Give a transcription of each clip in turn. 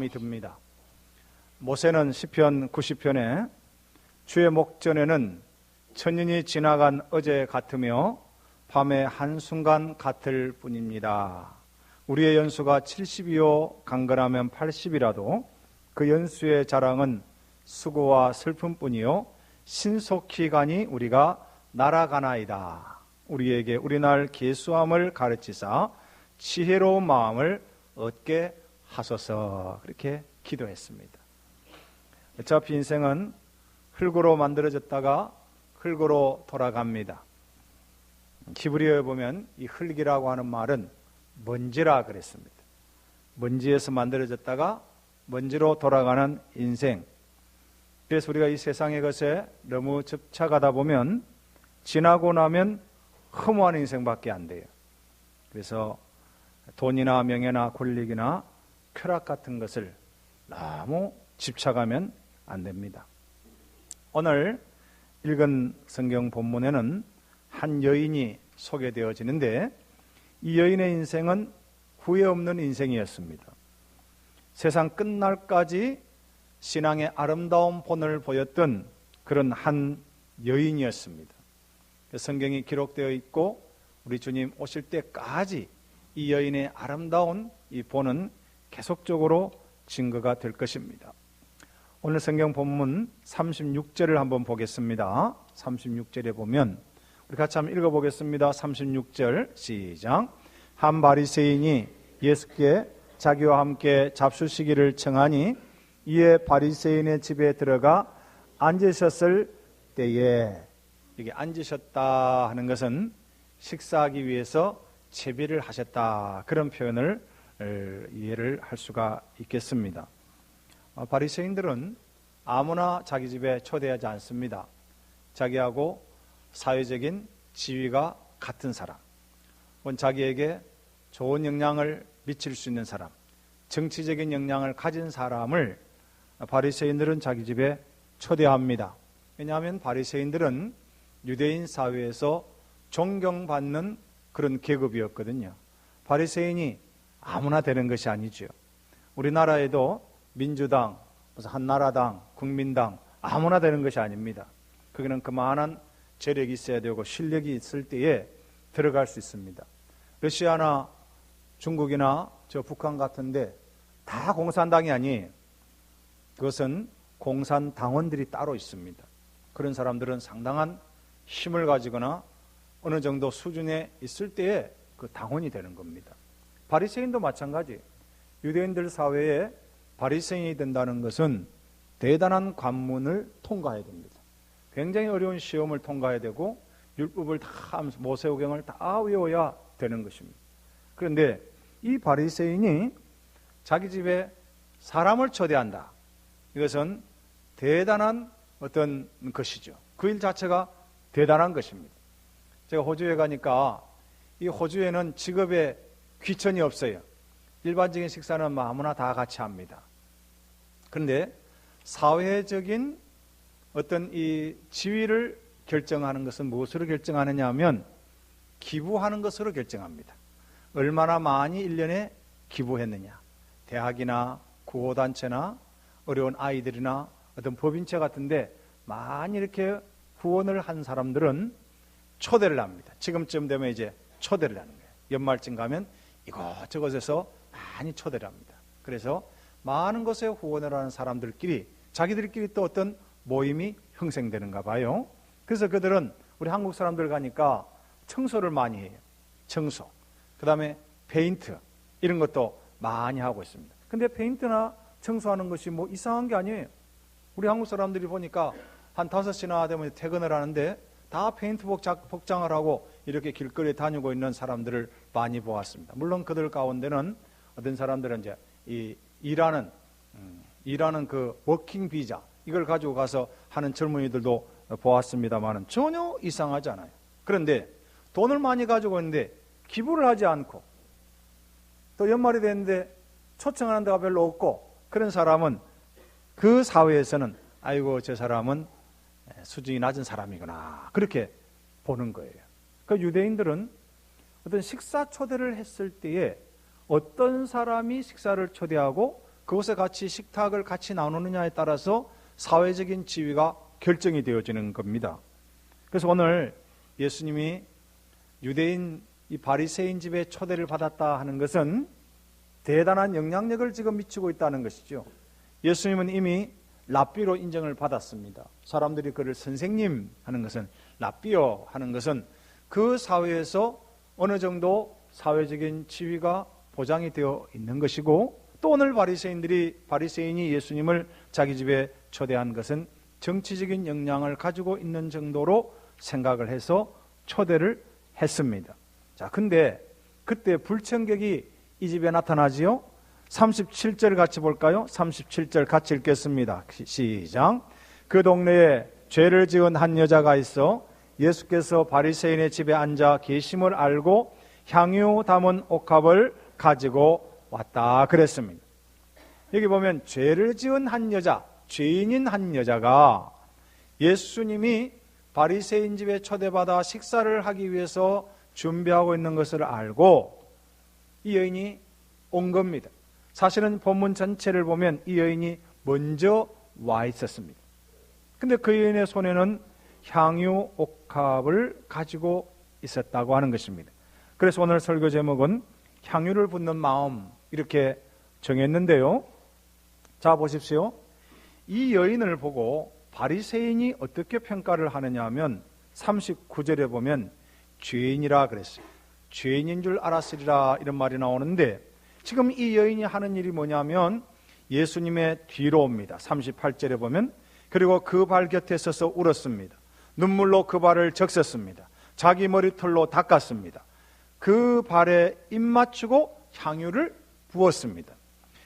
듭니다. 모세는 시편 90편에 주의 목전에는 천년이 지나간 어제 같으며 밤의 한순간 같을 뿐입니다. 우리의 연수가 70이요 강건하면 80이라도 그 연수의 자랑은 수고와 슬픔뿐이요 신속히 가니 우리가 날아가나이다. 우리에게 우리날 계수함을 가르치사 지혜로운 마음을 얻게 하소서. 그렇게 기도했습니다. 어차피 인생은 흙으로 만들어졌다가 흙으로 돌아갑니다. 히브리어에 보면 이 흙이라고 하는 말은 먼지라 그랬습니다. 먼지에서 만들어졌다가 먼지로 돌아가는 인생. 그래서 우리가 이 세상의 것에 너무 집착하다 보면 지나고 나면 허무한 인생밖에 안 돼요. 그래서 돈이나 명예나 권력이나 쾌락 같은 것을 너무 집착하면 안 됩니다. 오늘 읽은 성경 본문에는 한 여인이 소개되어지는데 이 여인의 인생은 후회 없는 인생이었습니다. 세상 끝날까지 신앙의 아름다운 본을 보였던 그런 한 여인이었습니다. 성경이 기록되어 있고 우리 주님 오실 때까지 이 여인의 아름다운 이 본은 계속적으로 증거가 될 것입니다. 오늘 성경 본문 36절을 한번 보겠습니다. 36절에 보면 우리 같이 한번 읽어보겠습니다. 36절 시작. 한 바리새인이 예수께 자기와 함께 잡수시기를 청하니 이에 바리새인의 집에 들어가 앉으셨을 때에, 여기 앉으셨다 하는 것은 식사하기 위해서 채비를 하셨다, 그런 표현을 이해를 할 수가 있겠습니다. 바리새인들은 아무나 자기 집에 초대하지 않습니다. 자기하고 사회적인 지위가 같은 사람, 자기에게 좋은 영향을 미칠 수 있는 사람, 정치적인 영향을 가진 사람을 바리새인들은 자기 집에 초대합니다. 왜냐하면 바리새인들은 유대인 사회에서 존경받는 그런 계급이었거든요. 바리새인이 아무나 되는 것이 아니죠. 우리나라에도 민주당, 한나라당, 국민당 아무나 되는 것이 아닙니다. 거기는 그만한 재력이 있어야 되고 실력이 있을 때에 들어갈 수 있습니다. 러시아나 중국이나 저 북한 같은데 다 공산당이 아니에요. 그것은 공산당원들이 따로 있습니다. 그런 사람들은 상당한 힘을 가지거나 어느 정도 수준에 있을 때에 그 당원이 되는 겁니다. 바리새인도 마찬가지. 유대인들 사회에 바리새인이 된다는 것은 대단한 관문을 통과해야 됩니다. 굉장히 어려운 시험을 통과해야 되고 율법을 다 하면서 모세오경을 다 외워야 되는 것입니다. 그런데 이 바리새인이 자기 집에 사람을 초대한다. 이것은 대단한 어떤 것이죠. 그 일 자체가 대단한 것입니다. 제가 호주에 가니까 이 호주에는 직업에 귀천이 없어요. 일반적인 식사는 아무나 다 같이 합니다. 그런데 사회적인 어떤 이 지위를 결정하는 것은 무엇으로 결정하느냐 하면 기부하는 것으로 결정합니다. 얼마나 많이 1년에 기부했느냐. 대학이나 구호단체나 어려운 아이들이나 어떤 법인체 같은데 많이 이렇게 후원을 한 사람들은 초대를 합니다. 지금쯤 되면 이제 초대를 하는 거예요. 연말쯤 가면 이곳저곳에서 많이 초대를 합니다. 그래서 많은 곳에 후원을 하는 사람들끼리 자기들끼리 또 어떤 모임이 형성되는가 봐요. 그래서 그들은 우리 한국 사람들 가니까 청소를 많이 해요. 청소. 그 다음에 페인트 이런 것도 많이 하고 있습니다. 근데 페인트나 청소하는 것이 뭐 이상한 게 아니에요. 우리 한국 사람들이 보니까 한 5시나 되면 퇴근을 하는데 다 페인트 복장을 하고 이렇게 길거리에 다니고 있는 사람들을 많이 보았습니다. 물론 그들 가운데는 어떤 사람들은 이제 이 일하는 그 워킹 비자 이걸 가지고 가서 하는 젊은이들도 보았습니다만은 전혀 이상하지 않아요. 그런데 돈을 많이 가지고 있는데 기부를 하지 않고 또 연말이 됐는데 초청하는 데가 별로 없고 그런 사람은 그 사회에서는 아이고 저 사람은 수준이 낮은 사람이구나 그렇게 보는 거예요. 그 유대인들은 어떤 식사 초대를 했을 때에 어떤 사람이 식사를 초대하고 그곳에 같이 식탁을 같이 나누느냐에 따라서 사회적인 지위가 결정이 되어지는 겁니다. 그래서 오늘 예수님이 유대인 이 바리새인 집에 초대를 받았다 하는 것은 대단한 영향력을 지금 미치고 있다는 것이죠. 예수님은 이미 랍비로 인정을 받았습니다. 사람들이 그를 선생님 하는 것은, 랍비어 하는 것은 그 사회에서 어느 정도 사회적인 지위가 보장이 되어 있는 것이고, 또 오늘 바리새인이 예수님을 자기 집에 초대한 것은 정치적인 영향을 가지고 있는 정도로 생각을 해서 초대를 했습니다. 자, 근데 그때 불청객이 이 집에 나타나지요. 37절 같이 볼까요? 37절 같이 읽겠습니다. 시작. 그 동네에 죄를 지은 한 여자가 있어 예수께서 바리새인의 집에 앉아 계심을 알고 향유 담은 옥합을 가지고 왔다 그랬습니다. 여기 보면 죄를 지은 한 여자, 죄인인 한 여자가 예수님이 바리새인 집에 초대받아 식사를 하기 위해서 준비하고 있는 것을 알고 이 여인이 온 겁니다. 사실은 본문 전체를 보면 이 여인이 먼저 와 있었습니다. 근데 그 여인의 손에는 향유 옥합을 가지고 있었다고 하는 것입니다. 그래서 오늘 설교 제목은 향유를 붓는 마음, 이렇게 정했는데요. 자, 보십시오. 이 여인을 보고 바리새인이 어떻게 평가를 하느냐 하면 39절에 보면 죄인이라 그랬어요. 죄인인 줄 알았으리라, 이런 말이 나오는데, 지금 이 여인이 하는 일이 뭐냐면 예수님의 뒤로 옵니다. 38절에 보면, 그리고 그 발 곁에 서서 울었습니다. 눈물로 그 발을 적셨습니다. 자기 머리털로 닦았습니다. 그 발에 입 맞추고 향유를 부었습니다.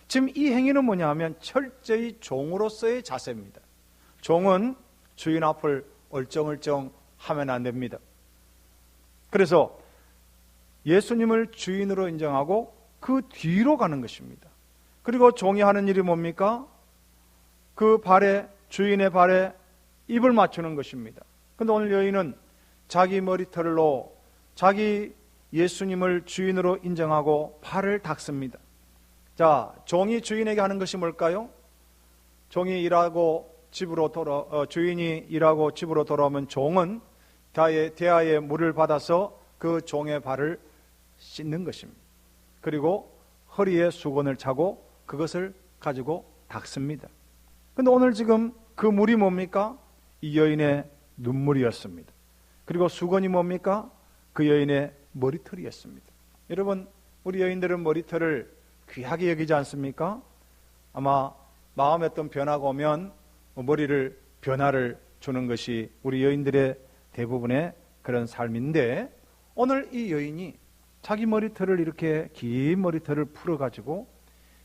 지금 이 행위는 뭐냐 하면 철저히 종으로서의 자세입니다. 종은 주인 앞을 얼쩡얼쩡 하면 안 됩니다. 그래서 예수님을 주인으로 인정하고 그 뒤로 가는 것입니다. 그리고 종이 하는 일이 뭡니까? 그 발에, 주인의 발에 입을 맞추는 것입니다. 그런데 오늘 여인은 자기 머리털로 자기 예수님을 주인으로 인정하고 발을 닦습니다. 자, 종이 주인에게 하는 것이 뭘까요? 종이 일하고 주인이 일하고 집으로 돌아오면 종은 대야에 물을 받아서 그 종의 발을 씻는 것입니다. 그리고 허리에 수건을 차고 그것을 가지고 닦습니다. 그런데 오늘 지금 그 물이 뭡니까? 이 여인의 눈물이었습니다. 그리고 수건이 뭡니까? 그 여인의 머리털이었습니다. 여러분, 우리 여인들은 머리털을 귀하게 여기지 않습니까? 아마 마음에 어떤 변화가 오면 머리를 변화를 주는 것이 우리 여인들의 대부분의 그런 삶인데, 오늘 이 여인이 자기 머리털을 이렇게 긴 머리털을 풀어가지고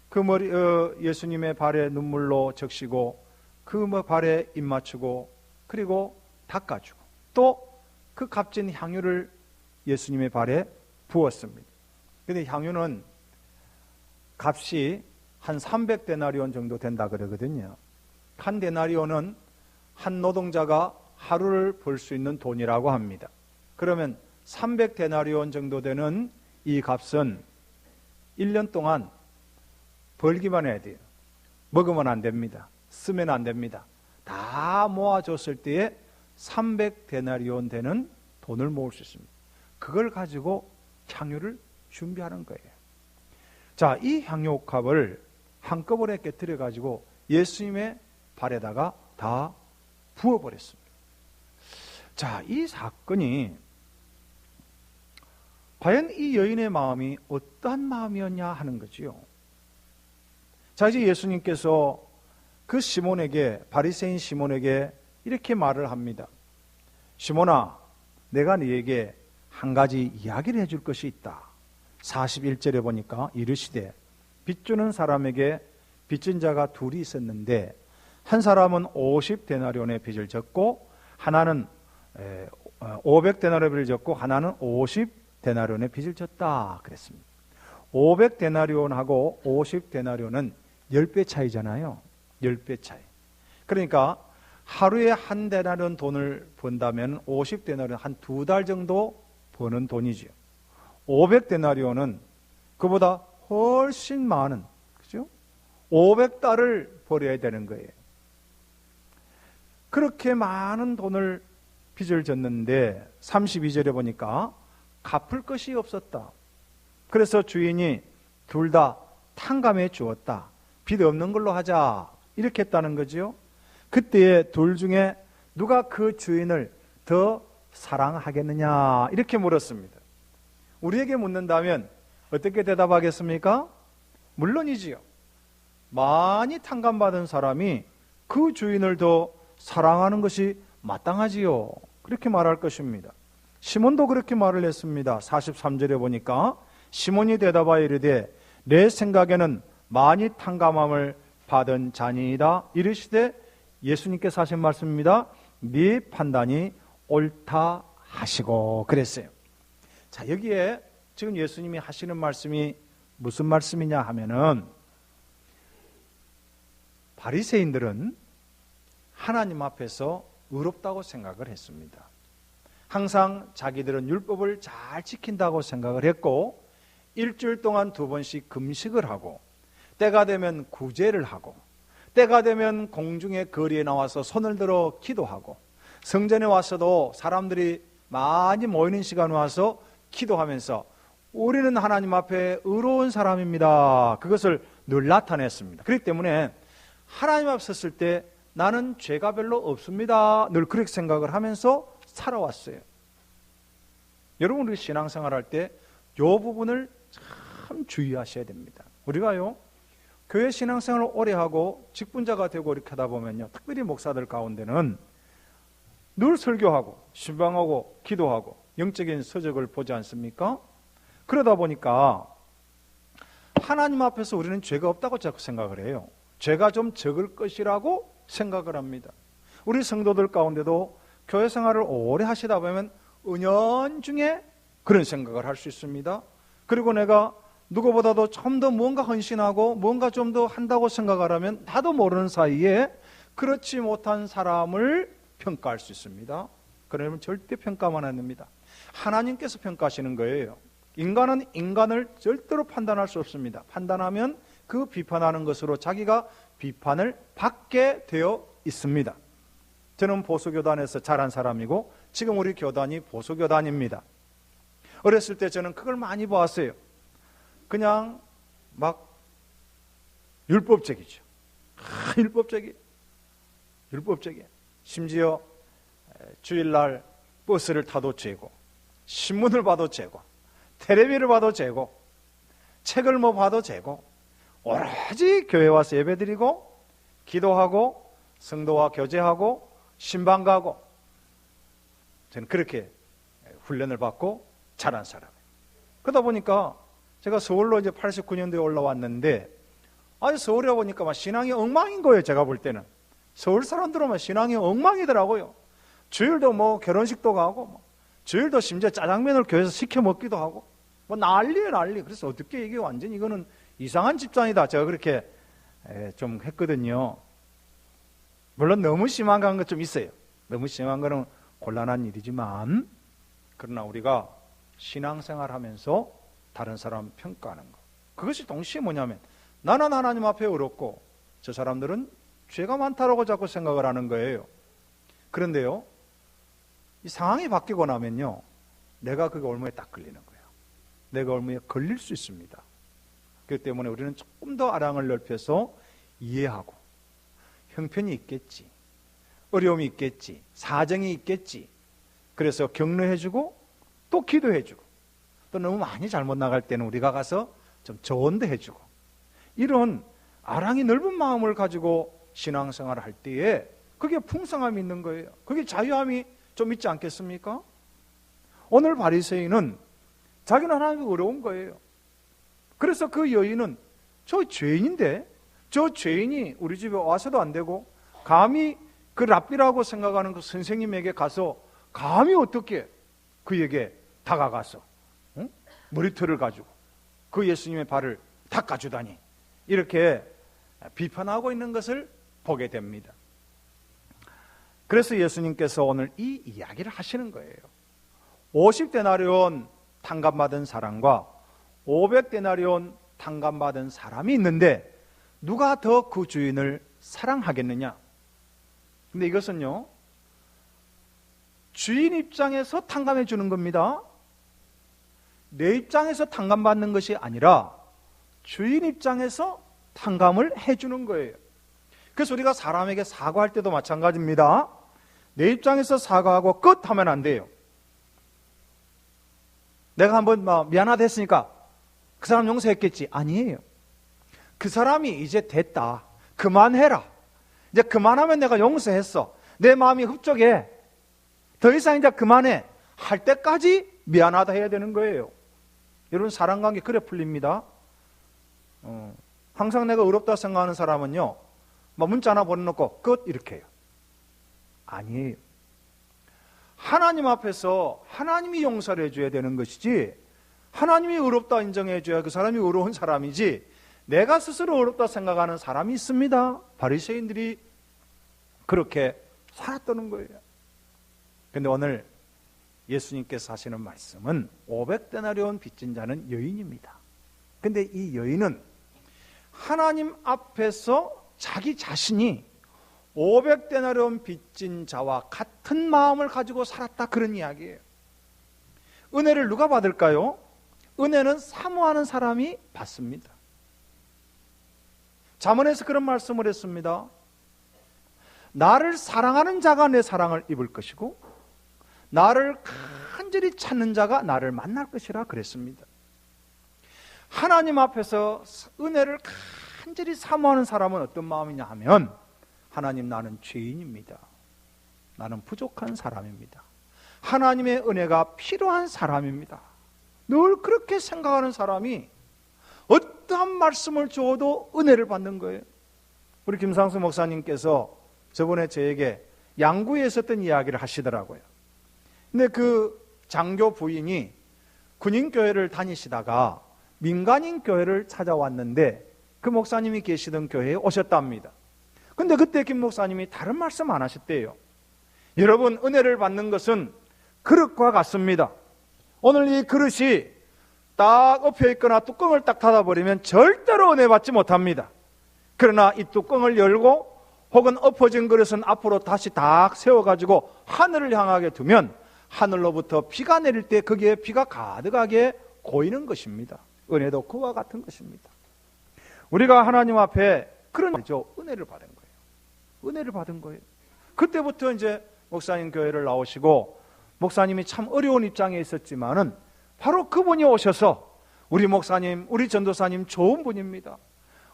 그 예수님의 발에 눈물로 적시고 그 발에 입 맞추고 그리고 닦아주고 또 그 값진 향유를 예수님의 발에 부었습니다. 그런데 향유는 값이 한 300데나리온 정도 된다 그러거든요. 한 데나리온은 한 노동자가 하루를 벌 수 있는 돈이라고 합니다. 그러면 300데나리온 정도 되는 이 값은 1년 동안 벌기만 해야 돼요. 먹으면 안 됩니다. 쓰면 안 됩니다. 다 모아줬을 때에 300데나리온 되는 돈을 모을 수 있습니다. 그걸 가지고 향유를 준비하는 거예요. 자, 이 향유옥합을 한꺼번에 깨뜨려 가지고 예수님의 발에다가 다 부어버렸습니다. 자, 이 사건이 과연 이 여인의 마음이 어떠한 마음이었냐 하는 거지요. 자, 이제 예수님께서 그 시몬에게, 바리새인 시몬에게 이렇게 말을 합니다. 시몬아, 내가 너에게 한 가지 이야기를 해줄 것이 있다. 41절에 보니까 이르시되 빚주는 사람에게 빚진 자가 둘이 있었는데 한 사람은 50데나리온의 빚을 졌고 하나는 500데나리온의 빚을 졌고 하나는 50데나리온의 빚을 졌다 그랬습니다. 500데나리온하고 50데나리온은 10배 차이잖아요. 10배 차이. 그러니까 하루에 한 데나리온 돈을 번다면 50데나리온 한 2달 정도 버는 돈이죠. 500데나리온은 그보다 훨씬 많은, 그죠? 500달을 벌여야 되는 거예요. 그렇게 많은 돈을 빚을 졌는데 32절에 보니까 갚을 것이 없었다. 그래서 주인이 둘 다 탕감해 주었다. 빚 없는 걸로 하자. 이렇게 했다는 거죠. 그때에 둘 중에 누가 그 주인을 더 사랑하겠느냐 이렇게 물었습니다. 우리에게 묻는다면 어떻게 대답하겠습니까? 물론이지요. 많이 탕감받은 사람이 그 주인을 더 사랑하는 것이 마땅하지요. 그렇게 말할 것입니다. 시몬도 그렇게 말을 했습니다. 43절에 보니까 시몬이 대답하여 이르되 내 생각에는 많이 탕감함을 받은 자니이다. 이르시되 예수님께서 하신 말씀입니다. 네 판단이 옳다 하시고 그랬어요. 자, 여기에 지금 예수님이 하시는 말씀이 무슨 말씀이냐 하면은 바리새인들은 하나님 앞에서 의롭다고 생각을 했습니다. 항상 자기들은 율법을 잘 지킨다고 생각을 했고 일주일 동안 2번씩 금식을 하고 때가 되면 구제를 하고 때가 되면 공중의 거리에 나와서 손을 들어 기도하고 성전에 와서도 사람들이 많이 모이는 시간에 와서 기도하면서 우리는 하나님 앞에 의로운 사람입니다. 그것을 늘 나타냈습니다. 그렇기 때문에 하나님 앞에 섰을 때 나는 죄가 별로 없습니다. 늘 그렇게 생각을 하면서 살아왔어요. 여러분 우리 신앙생활 할 때 이 부분을 참 주의하셔야 됩니다. 우리가요 교회 신앙생활을 오래 하고 직분자가 되고 이렇게 하다 보면요 특별히 목사들 가운데는 늘 설교하고 신방하고 기도하고 영적인 서적을 보지 않습니까? 그러다 보니까 하나님 앞에서 우리는 죄가 없다고 자꾸 생각을 해요. 죄가 좀 적을 것이라고 생각을 합니다. 우리 성도들 가운데도 교회 생활을 오래 하시다 보면 은연중에 그런 생각을 할 수 있습니다. 그리고 내가 누구보다도 좀 더 뭔가 헌신하고 뭔가 좀 더 한다고 생각을 하면 나도 모르는 사이에 그렇지 못한 사람을 평가할 수 있습니다. 그러면 절대 평가만 안 됩니다. 하나님께서 평가하시는 거예요. 인간은 인간을 절대로 판단할 수 없습니다. 판단하면 그 비판하는 것으로 자기가 비판을 받게 되어 있습니다. 저는 보수교단에서 자란 사람이고 지금 우리 교단이 보수교단입니다. 어렸을 때 저는 그걸 많이 보았어요. 그냥 막 율법적이죠. 율법적이에요. 심지어 주일날 버스를 타도 죄고 신문을 봐도 죄고 텔레비를 봐도 죄고 책을 뭐 봐도 죄고 오로지 교회 와서 예배드리고 기도하고 성도와 교제하고 신방 가고 저는 그렇게 훈련을 받고 자란 사람이에요. 그러다 보니까 제가 서울로 이제 89년도에 올라왔는데 아주 서울에 보니까 막 신앙이 엉망인 거예요. 제가 볼 때는 서울 사람들은 신앙이 엉망이더라고요. 주일도 뭐 결혼식도 가고 주일도 심지어 짜장면을 교회에서 시켜 먹기도 하고 뭐 난리예요, 난리. 그래서 어떻게 이게 완전히 이거는 이상한 집단이다. 제가 그렇게 좀 했거든요. 물론 너무 심한 건 좀 있어요. 너무 심한 거는 곤란한 일이지만 그러나 우리가 신앙생활 하면서 다른 사람 평가하는 것 그것이 동시에 뭐냐면 나는 하나님 앞에 의롭고 저 사람들은 죄가 많다라고 자꾸 생각을 하는 거예요. 그런데요 이 상황이 바뀌고 나면요 내가 그 올무에 딱 걸리는 거예요. 내가 올무에 걸릴 수 있습니다. 그렇기 때문에 우리는 조금 더 아량을 넓혀서 이해하고 형편이 있겠지, 어려움이 있겠지, 사정이 있겠지. 그래서 격려해주고 또 기도해주고 또 너무 많이 잘못 나갈 때는 우리가 가서 좀 조언도 해주고 이런 아량이 넓은 마음을 가지고 신앙생활을 할 때에 그게 풍성함이 있는 거예요. 그게 자유함이 좀 있지 않겠습니까? 오늘 바리새인은 자기는 하나님이 어려운 거예요. 그래서 그 여인은 저 죄인인데 저 죄인이 우리 집에 와서도 안 되고 감히 그 랍비라고 생각하는 그 선생님에게 가서 감히 어떻게 그에게 다가가서 머리털을 가지고 그 예수님의 발을 닦아주다니 이렇게 비판하고 있는 것을 보게 됩니다. 그래서 예수님께서 오늘 이 이야기를 하시는 거예요. 50데나리온 탕감받은 사람과 500데나리온 탕감받은 사람이 있는데 누가 더 그 주인을 사랑하겠느냐? 근데 이것은요, 주인 입장에서 탕감해 주는 겁니다. 내 입장에서 탕감받는 것이 아니라 주인 입장에서 탕감을 해주는 거예요. 그래서 우리가 사람에게 사과할 때도 마찬가지입니다. 내 입장에서 사과하고 끝 하면 안 돼요. 내가 한번 미안하다 했으니까 그 사람 용서했겠지. 아니에요. 그 사람이 이제 됐다, 그만해라, 이제 그만하면 내가 용서했어, 내 마음이 흡족해, 더 이상 이제 그만해 할 때까지 미안하다 해야 되는 거예요. 여러분, 사람관계 그래 풀립니다. 항상 내가 의롭다 생각하는 사람은요, 문자 하나 보내놓고 끝 이렇게 해요. 아니에요. 하나님 앞에서 하나님이 용서를 해줘야 되는 것이지, 하나님이 의롭다 인정해줘야 그 사람이 의로운 사람이지, 내가 스스로 의롭다 생각하는 사람이 있습니다. 바리새인들이 그렇게 살았다는 거예요. 그런데 오늘 예수님께서 하시는 말씀은 500데나리온 빚진 자는 여인입니다. 그런데 이 여인은 하나님 앞에서 자기 자신이 500데나리온 빚진 자와 같은 마음을 가지고 살았다, 그런 이야기예요. 은혜를 누가 받을까요? 은혜는 사모하는 사람이 받습니다. 잠언에서 그런 말씀을 했습니다. 나를 사랑하는 자가 내 사랑을 입을 것이고 나를 간절히 찾는 자가 나를 만날 것이라 그랬습니다. 하나님 앞에서 은혜를 간절히 사모하는 사람은 어떤 마음이냐 하면, 하나님, 나는 죄인입니다. 나는 부족한 사람입니다. 하나님의 은혜가 필요한 사람입니다. 늘 그렇게 생각하는 사람이 어떠한 말씀을 줘도 은혜를 받는 거예요. 우리 김상수 목사님께서 저번에 저에게 양구에 있었던 이야기를 하시더라고요. 근데 그 장교 부인이 군인교회를 다니시다가 민간인 교회를 찾아왔는데 그 목사님이 계시던 교회에 오셨답니다. 근데 그때 김 목사님이 다른 말씀 안 하셨대요. 여러분, 은혜를 받는 것은 그릇과 같습니다. 오늘 이 그릇이 딱 엎여 있거나 뚜껑을 딱 닫아버리면 절대로 은혜 받지 못합니다. 그러나 이 뚜껑을 열고 혹은 엎어진 그릇은 앞으로 다시 딱 세워가지고 하늘을 향하게 두면 하늘로부터 비가 내릴 때 거기에 비가 가득하게 고이는 것입니다. 은혜도 그와 같은 것입니다. 우리가 하나님 앞에 그런 말이죠. 은혜를 받은 거예요. 은혜를 받은 거예요. 그때부터 이제 목사님 교회를 나오시고, 목사님이 참 어려운 입장에 있었지만은 바로 그분이 오셔서 우리 목사님, 우리 전도사님 좋은 분입니다.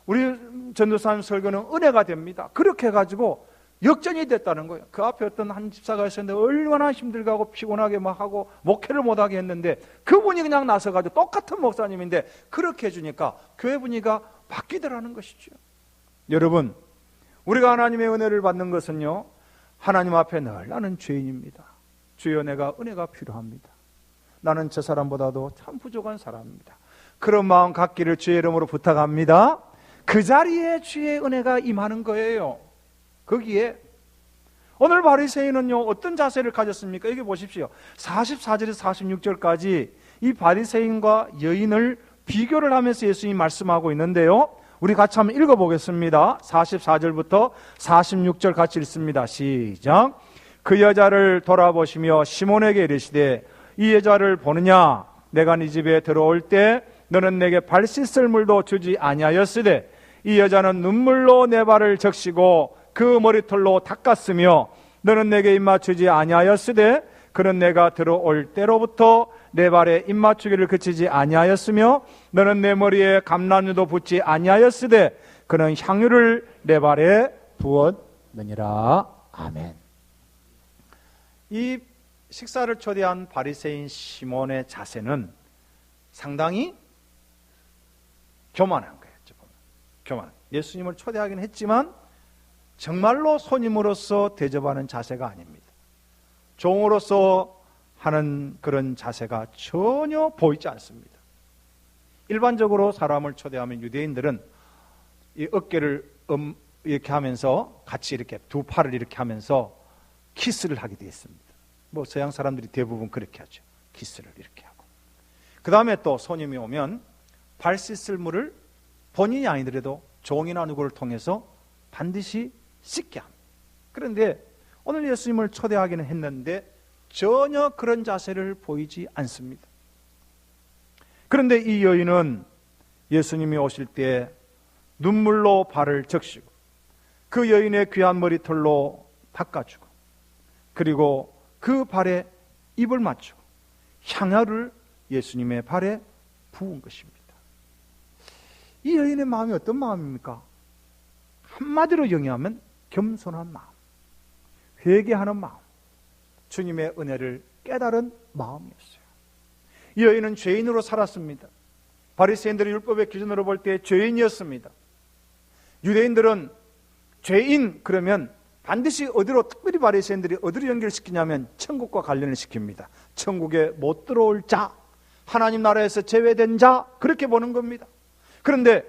우리 전도사님 설교는 은혜가 됩니다. 그렇게 해가지고 역전이 됐다는 거예요. 그 앞에 어떤 한 집사가 있었는데 얼마나 힘들게 하고 피곤하게 막 하고 목회를 못하게 했는데 그분이 그냥 나서가지고 똑같은 목사님인데 그렇게 해주니까 교회 분위기가 바뀌더라는 것이죠. 여러분, 우리가 하나님의 은혜를 받는 것은요, 하나님 앞에 늘 나는 죄인입니다. 주여, 내가 은혜가 필요합니다. 나는 저 사람보다도 참 부족한 사람입니다. 그런 마음 갖기를 주의 이름으로 부탁합니다. 그 자리에 주의 은혜가 임하는 거예요. 거기에 오늘 바리새인은요, 어떤 자세를 가졌습니까? 여기 보십시오. 44절에서 46절까지 이 바리새인과 여인을 비교를 하면서 예수님이 말씀하고 있는데요, 우리 같이 한번 읽어보겠습니다. 44절부터 46절 같이 읽습니다. 시작. 그 여자를 돌아보시며 시몬에게 이르시되, 이 여자를 보느냐? 내가 네 집에 들어올 때 너는 내게 발 씻을 물도 주지 아니하였으되 이 여자는 눈물로 내 발을 적시고 그 머리털로 닦았으며 너는 내게 입맞추지 아니하였으되 그는 내가 들어올 때로부터 내 발에 입맞추기를 그치지 아니하였으며 너는 내 머리에 감람유도 붓지 아니하였으되 그는 향유를 내 발에 부었느니라. 아멘. 이 식사를 초대한 바리새인 시몬의 자세는 상당히 교만한 거예요. 교만. 예수님을 초대하긴 했지만 정말로 손님으로서 대접하는 자세가 아닙니다. 종으로서 하는 그런 자세가 전혀 보이지 않습니다. 일반적으로 사람을 초대하면 유대인들은 이 어깨를 이렇게 하면서 같이 이렇게 두 팔을 이렇게 하면서 키스를 하게 되어 있습니다. 뭐 서양 사람들이 대부분 그렇게 하죠. 키스를 이렇게 하고. 그 다음에 또 손님이 오면 발 씻을 물을 본인이 아니더라도 종이나 누구를 통해서 반드시 씻게 합니다. 그런데 오늘 예수님을 초대하기는 했는데 전혀 그런 자세를 보이지 않습니다. 그런데 이 여인은 예수님이 오실 때 눈물로 발을 적시고 그 여인의 귀한 머리털로 닦아주고 그리고 그 발에 입을 맞추고 향유를 예수님의 발에 부은 것입니다. 이 여인의 마음이 어떤 마음입니까? 한마디로 정의하면 겸손한 마음, 회개하는 마음, 주님의 은혜를 깨달은 마음이었어요. 이 여인은 죄인으로 살았습니다. 바리새인들의 율법의 기준으로 볼 때 죄인이었습니다. 유대인들은 죄인 그러면 반드시 어디로, 특별히 바리새인들이 어디로 연결시키냐면 천국과 관련을 시킵니다. 천국에 못 들어올 자, 하나님 나라에서 제외된 자, 그렇게 보는 겁니다. 그런데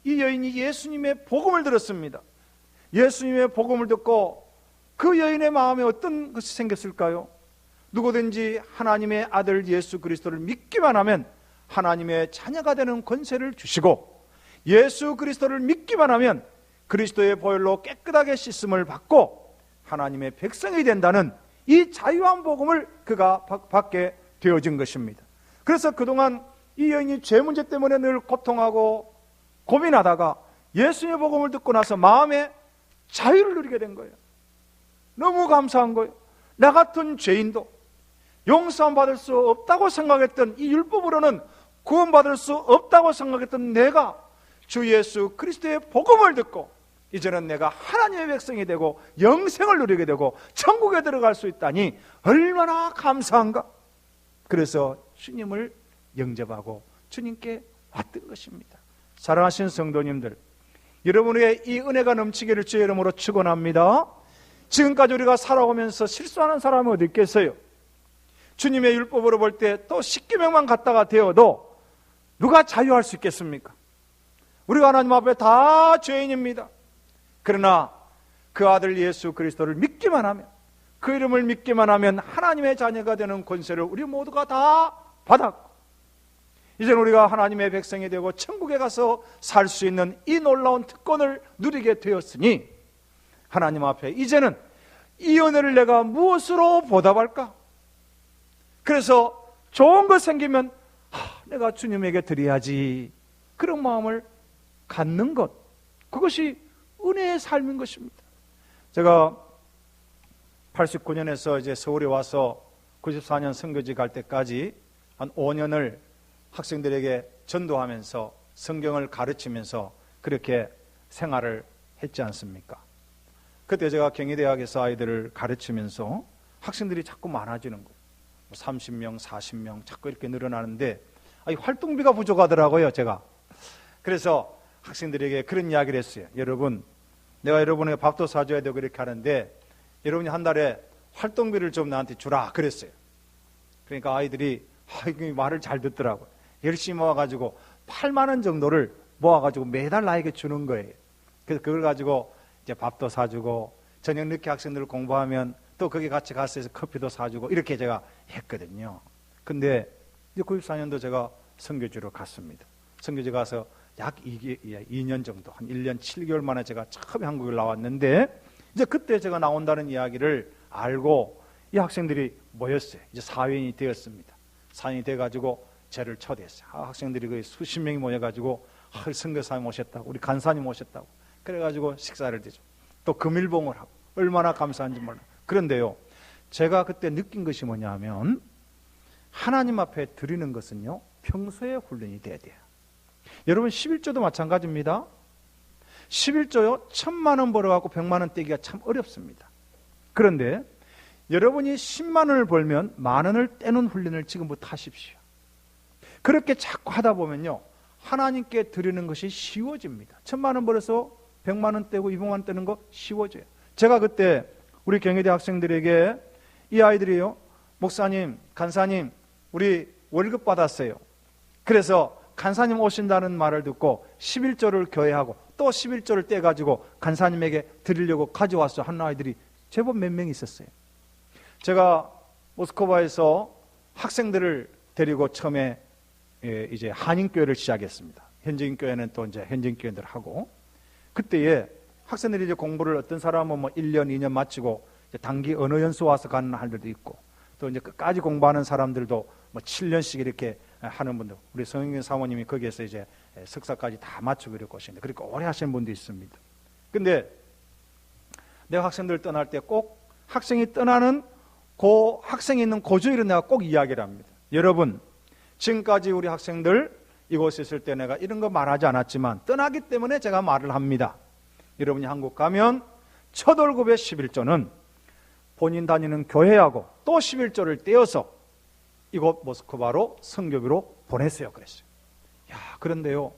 이 여인이 예수님의 복음을 들었습니다. 예수님의 복음을 듣고 그 여인의 마음에 어떤 것이 생겼을까요? 누구든지 하나님의 아들 예수 그리스도를 믿기만 하면 하나님의 자녀가 되는 권세를 주시고, 예수 그리스도를 믿기만 하면 그리스도의 보혈로 깨끗하게 씻음을 받고 하나님의 백성이 된다는 이 자유한 복음을 그가 받게 되어진 것입니다. 그래서 그동안 이 여인이 죄 문제 때문에 늘 고통하고 고민하다가 예수님의 복음을 듣고 나서 마음에 자유를 누리게 된 거예요. 너무 감사한 거예요. 나 같은 죄인도 용서함 받을 수 없다고 생각했던, 이 율법으로는 구원받을 수 없다고 생각했던 내가 주 예수 그리스도의 복음을 듣고 이제는 내가 하나님의 백성이 되고 영생을 누리게 되고 천국에 들어갈 수 있다니 얼마나 감사한가. 그래서 주님을 영접하고 주님께 왔던 것입니다. 사랑하신 성도님들, 여러분에게 이 은혜가 넘치기를 주의 이름으로 축원합니다. 지금까지 우리가 살아오면서 실수하는 사람은 어디 있겠어요? 주님의 율법으로 볼 때 또 10계명만 갖다가 되어도 누가 자유할 수 있겠습니까? 우리가 하나님 앞에 다 죄인입니다. 그러나 그 아들 예수 그리스도를 믿기만 하면, 그 이름을 믿기만 하면 하나님의 자녀가 되는 권세를 우리 모두가 다 받았고, 이제는 우리가 하나님의 백성이 되고 천국에 가서 살 수 있는 이 놀라운 특권을 누리게 되었으니 하나님 앞에 이제는 이 은혜를 내가 무엇으로 보답할까? 그래서 좋은 것 생기면 내가 주님에게 드려야지, 그런 마음을 갖는 것, 그것이 은혜의 삶인 것입니다. 제가 89년에서 이제 서울에 와서 94년 선교지 갈 때까지 한 5년을 학생들에게 전도하면서 성경을 가르치면서 그렇게 생활을 했지 않습니까? 그때 제가 경희대학에서 아이들을 가르치면서 학생들이 자꾸 많아지는 거예요. 30명, 40명 자꾸 이렇게 늘어나는데 활동비가 부족하더라고요, 제가. 그래서 학생들에게 그런 이야기를 했어요. 여러분, 내가 여러분에게 밥도 사줘야 되고 이렇게 하는데 여러분이 한 달에 활동비를 좀 나한테 주라 그랬어요. 그러니까 아이들이 말을 잘 듣더라고요. 열심히 모아가지고 8만 원 정도를 모아가지고 매달 나에게 주는 거예요. 그래서 그걸 가지고 이제 밥도 사주고 저녁 늦게 학생들 공부하면 또 거기 같이 가서 커피도 사주고 이렇게 제가 했거든요. 근데 이제 94년도 제가 선교지로 갔습니다. 선교지 가서 약 2년 정도, 한 1년 7개월 만에 제가 처음에 한국에 나왔는데, 이제 그때 제가 나온다는 이야기를 알고 이 학생들이 모였어요. 이제 사회인이 되었습니다. 사회인이 돼가지고 저를 초대했어요. 학생들이 거의 수십 명이 모여가지고 선교사님 오셨다고, 우리 간사님 오셨다고, 그래가지고 식사를 드죠. 또 금일봉을 하고, 얼마나 감사한지 몰라요. 그런데요, 제가 그때 느낀 것이 뭐냐면, 하나님 앞에 드리는 것은요, 평소에 훈련이 돼야 돼요. 여러분, 11조도 마찬가지입니다. 11조요, 1000만 원 벌어갖고 100만 원 떼기가 참 어렵습니다. 그런데 여러분이 10만 원을 벌면 만 원을 떼는 훈련을 지금부터 하십시오. 그렇게 자꾸 하다 보면요, 하나님께 드리는 것이 쉬워집니다. 1000만 원 벌어서 100만 원 떼고 200만 원 떼는 거 쉬워져요. 제가 그때 우리 경희대 학생들에게, 이 아이들이요, 목사님, 간사님, 우리 월급 받았어요. 그래서 간사님 오신다는 말을 듣고 11조를 교회하고 또 11조를 떼가지고 간사님에게 드리려고 가져왔어 하는 아이들이 제법 몇 명 있었어요. 제가 모스크바에서 학생들을 데리고 처음에 이제 한인교회를 시작했습니다. 현지인 교회는 또 이제 현지인 교회들 하고, 그때에 학생들이 이제 공부를 어떤 사람은 뭐 1년, 2년 마치고 이제 단기 언어 연수 와서 가는 학생들도 있고, 또 이제 끝까지 공부하는 사람들도 뭐 7년씩 이렇게 하는 분들, 우리 성윤 사모님이 거기에서 이제 석사까지 다 마치고 이렇게 오시는데, 그렇게 오래 하시는 분도 있습니다. 근데 내가 학생들 떠날 때 꼭 학생이 떠나는 그 학생이 있는 고주일은 내가 꼭 이야기를 합니다. 여러분, 지금까지 우리 학생들 이곳에 있을 때 내가 이런 거 말하지 않았지만 떠나기 때문에 제가 말을 합니다. 여러분이 한국 가면 첫 월급의 11조는 본인 다니는 교회하고 또 11조를 떼어서 이곳 모스크바로 선교비로 보냈어요. 그랬어요. 야, 그런데요,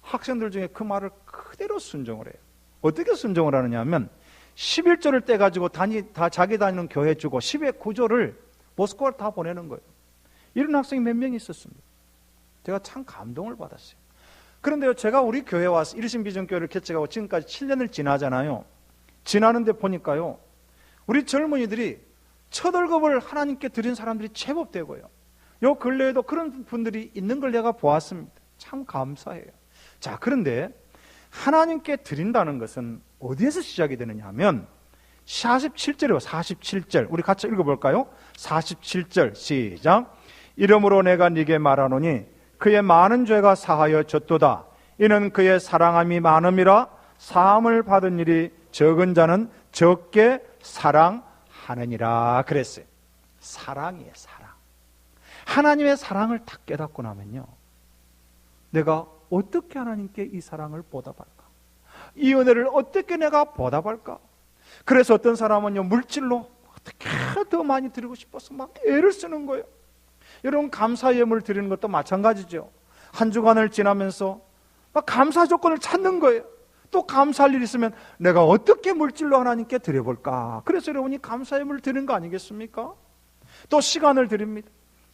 학생들 중에 그 말을 그대로 순종을 해요. 어떻게 순종을 하느냐 하면 11조를 떼가지고 다 자기 다니는 교회 주고 10의 9조를 모스크바로 다 보내는 거예요. 이런 학생이 몇 명 있었습니다. 제가 참 감동을 받았어요. 그런데요, 제가 우리 교회 와서 일신비전교회를 개척하고 지금까지 7년을 지나잖아요. 지나는데 보니까요, 우리 젊은이들이 첫 월급을 하나님께 드린 사람들이 제법 되고요, 요 근래에도 그런 분들이 있는 걸 내가 보았습니다. 참 감사해요. 자, 그런데 하나님께 드린다는 것은 어디에서 시작이 되느냐 하면 47절이요. 47절 우리 같이 읽어볼까요? 47절 시작. 이러므로 내가 네게 말하노니 그의 많은 죄가 사하여 졌도다. 이는 그의 사랑함이 많음이라. 사함을 받은 일이 적은 자는 적게 사랑하느니라. 그랬어요. 사랑이에요. 사랑. 하나님의 사랑을 딱 깨닫고 나면요, 내가 어떻게 하나님께 이 사랑을 보답할까? 이 은혜를 어떻게 내가 보답할까? 그래서 어떤 사람은요, 물질로 어떻게 더 많이 드리고 싶어서 막 애를 쓰는 거예요. 여러분, 감사 예물 드리는 것도 마찬가지죠. 한 주간을 지나면서 막 감사 조건을 찾는 거예요. 또 감사할 일이 있으면 내가 어떻게 물질로 하나님께 드려볼까? 그래서 여러분이 감사 예물 드리는 거 아니겠습니까? 또 시간을 드립니다.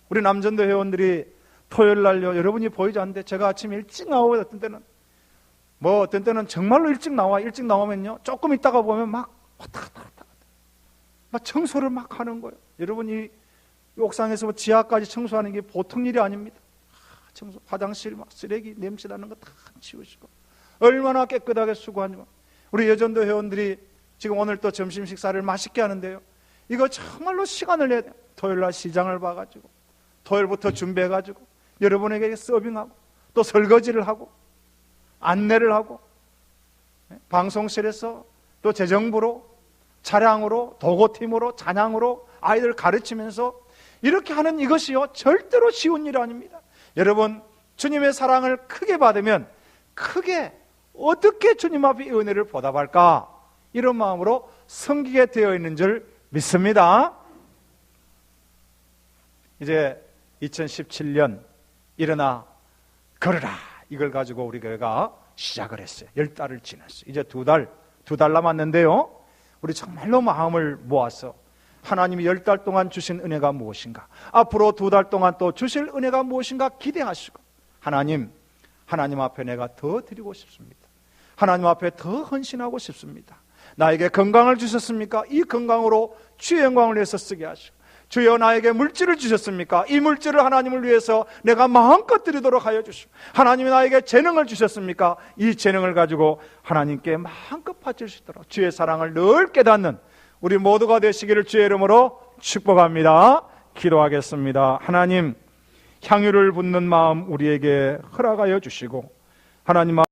우리 남전도 회원들이 토요일 날요, 여러분이 보이지 않는데 제가 아침에 일찍 나오고, 어떤 때는 정말로 일찍 나오면요, 조금 있다가 보면 막 왔다 갔다 막 청소를 막 하는 거예요. 여러분이 옥상에서 지하까지 청소하는 게 보통 일이 아닙니다. 청소, 화장실 막 쓰레기 냄새 나는 거 다 치우시고, 얼마나 깨끗하게 수고하냐. 우리 여전도 회원들이 지금 오늘 또 점심 식사를 맛있게 하는데요, 이거 정말로 시간을 내야 돼요. 토요일 날 시장을 봐가지고, 토요일부터 준비해가지고 여러분에게 서빙하고, 또 설거지를 하고, 안내를 하고, 방송실에서 또 재정부로, 차량으로, 도구팀으로, 찬양으로 아이들 가르치면서 이렇게 하는 이것이요, 절대로 쉬운 일 아닙니다. 여러분, 주님의 사랑을 크게 받으면 크게 어떻게 주님 앞에 이 은혜를 보답할까? 이런 마음으로 섬기게 되어 있는 줄 믿습니다. 이제 2017년 일어나 걸으라, 이걸 가지고 우리 교회가 시작을 했어요. 10달을 지났어요. 이제 두 달 남았는데요, 우리 정말로 마음을 모아서 하나님이 10달 동안 주신 은혜가 무엇인가, 앞으로 2달 동안 또 주실 은혜가 무엇인가 기대하시고, 하나님 앞에 내가 더 드리고 싶습니다. 하나님 앞에 더 헌신하고 싶습니다. 나에게 건강을 주셨습니까? 이 건강으로 주의 영광을 위해서 쓰게 하시고, 주여 나에게 물질을 주셨습니까? 이 물질을 하나님을 위해서 내가 마음껏 드리도록 하여 주시고, 하나님이 나에게 재능을 주셨습니까? 이 재능을 가지고 하나님께 마음껏 바칠 수 있도록 주의 사랑을 늘 깨닫는 우리 모두가 되시기를 주의 이름으로 축복합니다. 기도하겠습니다. 하나님, 향유를 붓는 마음 우리에게 허락하여 주시고, 하나님